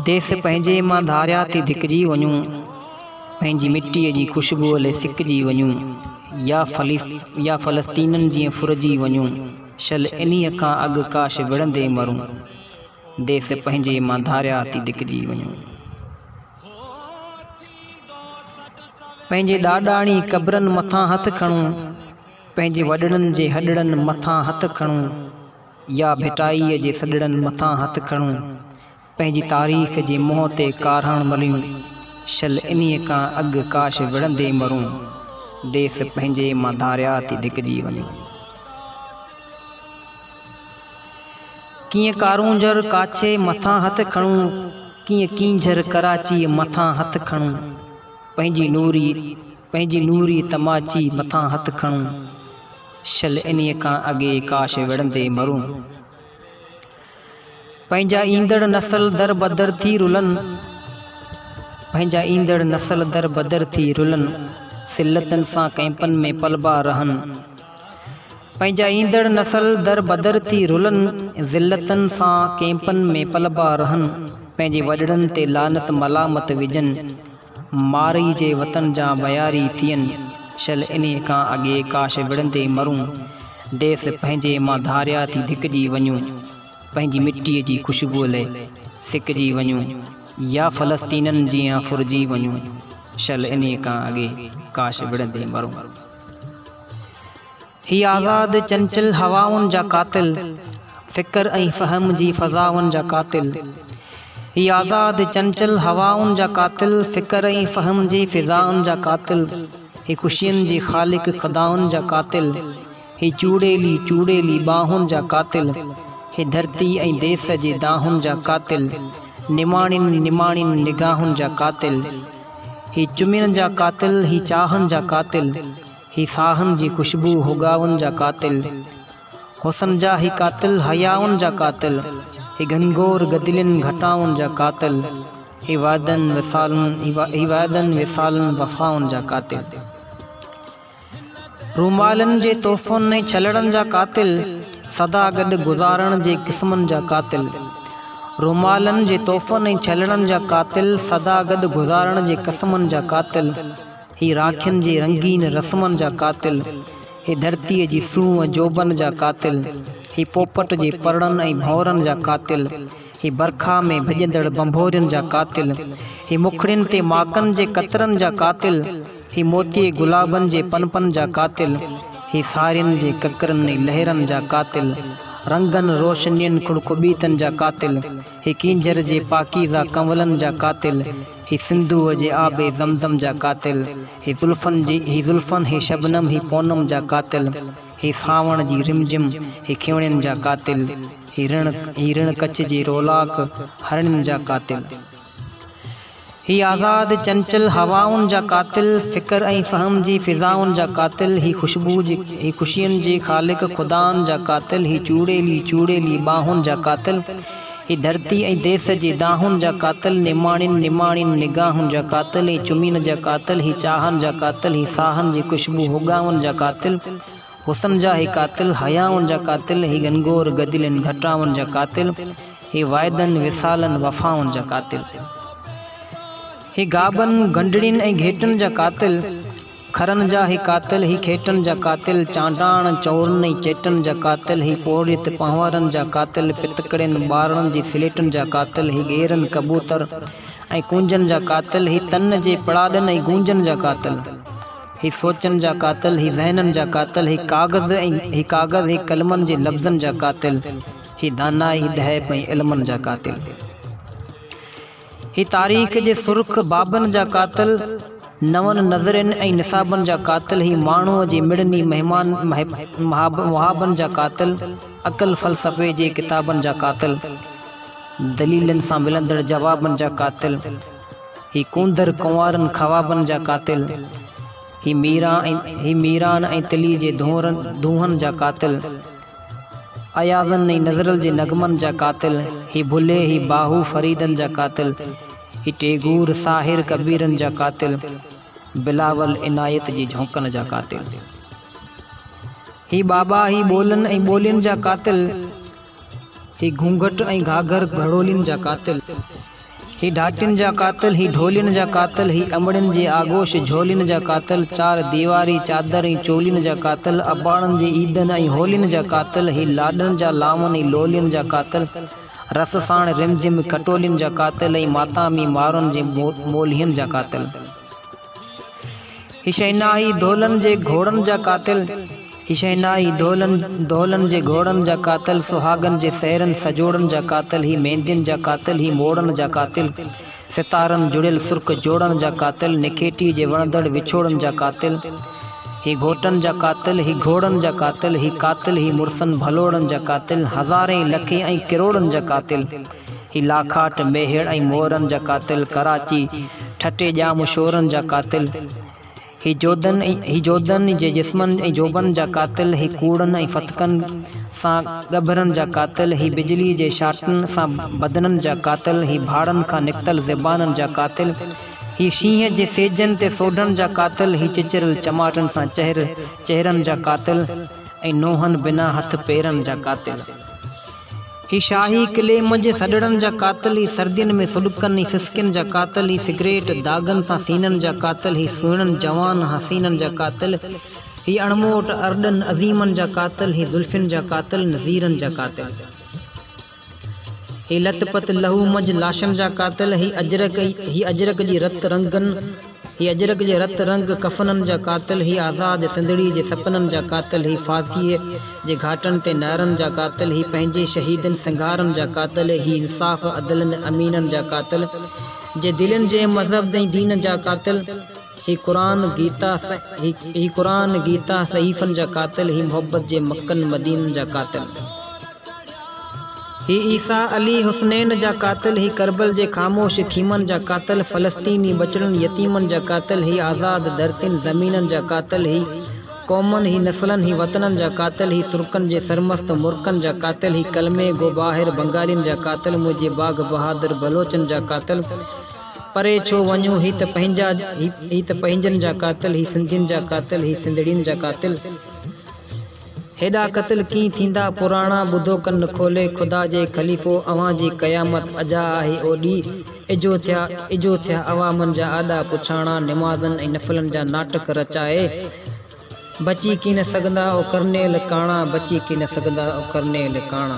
देश पंहिंजे मां धारिया थी धिकजी वञूं, पंहिंजी मिटीअ जी ख़ुशबू ले सिकजी वञूं, या फ़लस्तीननि जीअं फुरजी वञूं, शल इन्हीअ खां अॻु काश विढ़ंदे मरूं। देश पंहिंजे मां धारिया थी धिकजी वञूं। पंहिंजे ॾाॾाणी क़बरनि मथां हथ खणूं, पंहिंजे वॾड़नि जे हॾड़नि मथां हथ खणूं, या भिटाईअ जे सॾड़नि मथां हथ खणूं, पंहिंजी तारीख़ जे मुंहं ते कारहण मलियूं, शल इन्हीअ खां अॻु काश विढ़ंदे मरूं। देश पंहिंजे मां धारिया थी धिकजी वञूं। कीअं कारूंजर काछे मथां हथ खणूं, कीअं कींझर कराची मथां हथ खणूं, पंहिंजी नूरी तमाची मथां हथ खणूं, शल इन्हीअ खां अॻे काश विढ़ंदे मरूं। पंहिंजा ईंदड़ नस्ल दर बदर थी रुलनि, पंहिंजा ईंदड़ नस्ल दर बदर थी रुलनि, सिलतनि सां कैंपनि में पलबा रहनि। पंहिंजा ईंदड़ नस्ल दर बदर थी रुलनि, ज़िल्लतनि सां कैंपनि में पलबा रहनि, पंहिंजे वॾड़नि ते लानत मलामत विझनि, मारी जे वतन जा बयारी थियनि, शल इन्हीअ खां अॻे काश विढ़ंदे मरूं। देश पंहिंजे मां धारिया थी धिकजी वञूं, पंहिंजी मिटीअ जी ख़ुशबूअ ले सिकजी वञूं, या फ़लस्तीननि जीअं फुरजी वञूं, शल इन्हीअ खां अॻे काश विढ़ंदे मरूं। ही आज़ाद चंचल हवाउनि जा कातिल, फ़िक्र ऐं फ़हम जी फ़ज़ाउनि जा कातिल। ही आज़ाद चंचल हवाउनि जा कातिल, फ़िक्र ऐं फ़हम जी फ़िज़ाउनि जा कातिल। ही ख़ुशियुनि जी ख़ालिक़ ख़ुदाउनि जा कातिल, ही चूड़ेली बाहुनि जा कातिल। ही धरती ऐं देश जे दाहुनि जा कातिल, निमाणियुनि निगाहुनि जा कातिल। ही चुमियुनि जा कातिल, ही चाहनि जा कातिल, ही साहनि जी ख़ुशबू हुगाउनि जा कातिल। हुसन जा ही कातिल हयाउनि जा कातिल, ही घनघोर गदिलनि घटाउनि जा कातिल। ही वादनि विसालनि वफ़ाउनि जा कातिल। रूमालनि जे तोहफ़नि ऐं छलड़नि जा कातिल, सदा गॾु गुज़ारण जे क़िस्मनि जा कातिल। रूमालनि जे तोहफ़नि ऐं छलड़नि जा कातिल, सदा गॾु गुज़ारण जे क़िस्मनि जा कातिल। ही राखियुनि जे रंगीन रस्मनि जा कातिल, ही धरतीअ जी सूंहं जोबनि जा कातिल। ही पोपट जे परड़नि ऐं भंवरनि जा कातिल, ही बरखा में भॼंदड़ बंभोरियुनि जा कातिल। ही मुखड़ियुनि ते माकनि जे कतरनि जा कातिल, ही मोतीअ गुलाबनि जे पनपनि जा कातिल। ही सारियुनि जे ककरनि ऐं लहरनि जा कातिल, रंगनि रोशनियुनि खुड़कुबीतनि जा कातिल। ही कींझर जे पाकीज़ा कंवलनि जा कातिल, ही सिंधूअ जे आबे ज़मज़म जा कातिल। ही ज़ुल्फ़नि ही शबनम ही पूनम जा कातिल। ही सावण जी रिमझिम ही खिवणनि जा कातिल। ही ऋण कच्छ जी रोलाक हरणनि जा कातिल। ही आज़ाद चंचल हवाउनि जा कातिल, फ़िक्र ऐं फ़हम जी फ़िज़ाउनि जा कातिल। ही ख़ुशियुनि जे ख़ालिक़ ख़ुदाउनि जा कातिल। ही चूड़ेली बाहुनि जा कातिल। ही धरती ऐं देश जे दाहुनि जा कातिल, निमाणियुनि निगाहुनि जा कातिल। ही चुमियुनि जा कातिल, ही चाहनि जा कातिल। ही साहनि जी ख़ुशबू हुगाउनि जा कातिल। हुसन जा ही कातिल हयाउनि जा कातिल। ही घनघोर गदिलनि घटाउनि जा कातिल। ही वाइदनि विसालनि वफ़ाउनि जा कातिल। ही गाबनि गंडड़ियुनि ऐं घेटनि जा कातिल, खरनि जा ही कातिल। ही खेटनि जा कातिल, चांडाण चौरनि ऐं चेटनि जा कातिल। ही पोड़ित पंवरनि जा कातिल, पितकड़ियुनि ॿारनि जी स्लेटनि जा कातिल। ही गेरनि कबूतर ऐं कुंजनि जा कातिल। ही तन जे पड़ाॾनि ऐं गूंजनि जा कातिल। ही सोचनि जा कातिल, ही ज़हननि जा कातिल। ही काग़ज़ ही कलमनि जे लफ़्ज़नि जा कातिल। ही दानाई ॾहप ऐं इल्मनि जा कातिल। ही तारीख़ जे सुर्ख़ बाबनि जा कातिल, नवनि नज़रनि ऐं निसाबनि जा कातिल। ही माण्हूअ जे मिड़नी मुहाबनि जा कातिल, अक़ल फ़लसफ़े जे किताबनि जा कातिल। दलीलनि सां मिलंदड़ जवाबनि जा कातिल। ही कूंदर कुंवारनि ख़वाबनि जा कातिल। ही मीरान ऐं तिली जे धूहनि जा कातिल। अयाज़नि ऐं नज़रल जे नगमनि जा कातिल। ही भुले ही बाहू फ़रीदनि जा कातिल। ही टेगूर साहिर कबीरनि जा कातिल। बिलावल इनायत जी झोंकनि जा कातिल। ही बाबा ही ॿोलनि ऐं ॿोलियुनि जा कातिल। ही घूंघट ऐं घाघर घड़ोलियुनि जा कातिल। ही ढाटिन जा कातिल, ही ढोलिन जा कातिल, ही अमड़िन जे आगोश झोलिन जा कातिल, चार दीवारी चादर ऐं चोलिन जा कातिल, अबाणन जे ईदन ऐं होलिन जा कातिल, ही लाडन जा लावन ऐं लोलिन जा कातिल, रस साण रिमझिम खटोलिन जा कातिल, ऐं मातामी मारुन जे मोलियन जा कातिल। ही शहनाई धोलन जे घोड़न जा कातिल, ही शहनाई धोलन जे घोड़न जा कातिल, सुहागन जे सहरन सजोड़न जा कातिल, ही मेहंदिन जा कातिल, ही मोड़न जा कातिल, सितारन जुड़ियल सुर्ख जोड़न जा कातिल, निखेटी जे वणदड़ विछोड़न जा कातिल, ही घोटन जा कातिल, ही घोड़न जा कातिल, ही मुरसन भलोड़न जा कातिल, हज़ारें लखे ऐं किरोड़न जा कातिल, ही लाखाट मेहड़ ऐं मोरन जा कातिल, कराची ठटे जाम शोरन जा कातिल, ही जोधन जे जिस्मन ऐं जोबन जा कातिल, ही कूड़न ऐं फतकन सां गभरन जा कातिल, ही बिजली जे शाटन सां बदनन जा कातिल, ही भाड़न खां निकतल ज़बानन जा कातिल, ही शींह जे सेजन ते सोढन जा कातिल, ही चिचरल चमाटन सां चेहरन जा कातिल, ऐं नोहन बिना हथ पेरन जा कातिल। ही शाही किले मंझि सॾड़न जा कातिल, ही सर्दियन में सुॾकन ऐं सिसकिन जा कातिल, ही सिगरेट दागन सां सीनन जा कातिल, ही सुहिणन जवान हसीनन जा कातिल, ही अणमोट अरडन अज़ीमन जा कातिल, ही ज़ुल्फ़िन जा कातिल नज़ीरन जा कातिल, ही लतपत लहू मंझि लाशन जा कातिल, ही अजरक जी रत रंगन, ही अजरक जे रत रंग कफनन जा कातिल, ही आज़ाद सिंधड़ी जे सपनन जा कातिल, ही फांसीअ जे घाटन ते नारन जा कातिल, ही पंहिंजे शहीदन सिंगारन जा कातिल, ही इंसाफ़ अदलन अमीनन जा कातिल, जे दिलनि जे मज़हब ऐं दीन जा कातिल, ही कुरान गीता सहीफ़न जा कातिल, ही मोहब्बत जे मक्कन मदीनन जा कातिल, ही ईसा अली हुसनैन जा कातिल, ही करबल जे ख़ामोश खीमन जा कातिल, फ़लस्तीनी बचड़न यतीमन जा कातिल, ही आज़ाद धरतिन ज़मीनन जा कातिल, ही क़ौमन ही नस्लन ही वतनन जा कातिल, ही तुर्कन जे सरमस्त मुर्कन जा कातिल, ही कलमे गो बाहिर बंगालिन जा कातिल, मुझे बाग बहादुर बलोचन जा कातिल, परे छो वञूं ही त पंहिंजन जा कातिल, ही सिंधियुनि जा कातिल, ही सिंधड़ियुनि जा कातिल। हेॾा क़त्ल कीअं थींदा पुराणा ॿुधो कन खोले, ख़ुदा जे ख़लीफ़ो अव्हां जी क़यामत अजा आहे ओॾी, इजो थिया अवामनि जा आॾा पुछाणा, निमाज़नि ऐं नफ़लनि जा नाटक रचाए, बची की न सघंदा ओ करनेल काणा, बची की न सघंदा ओ करनेल काणा।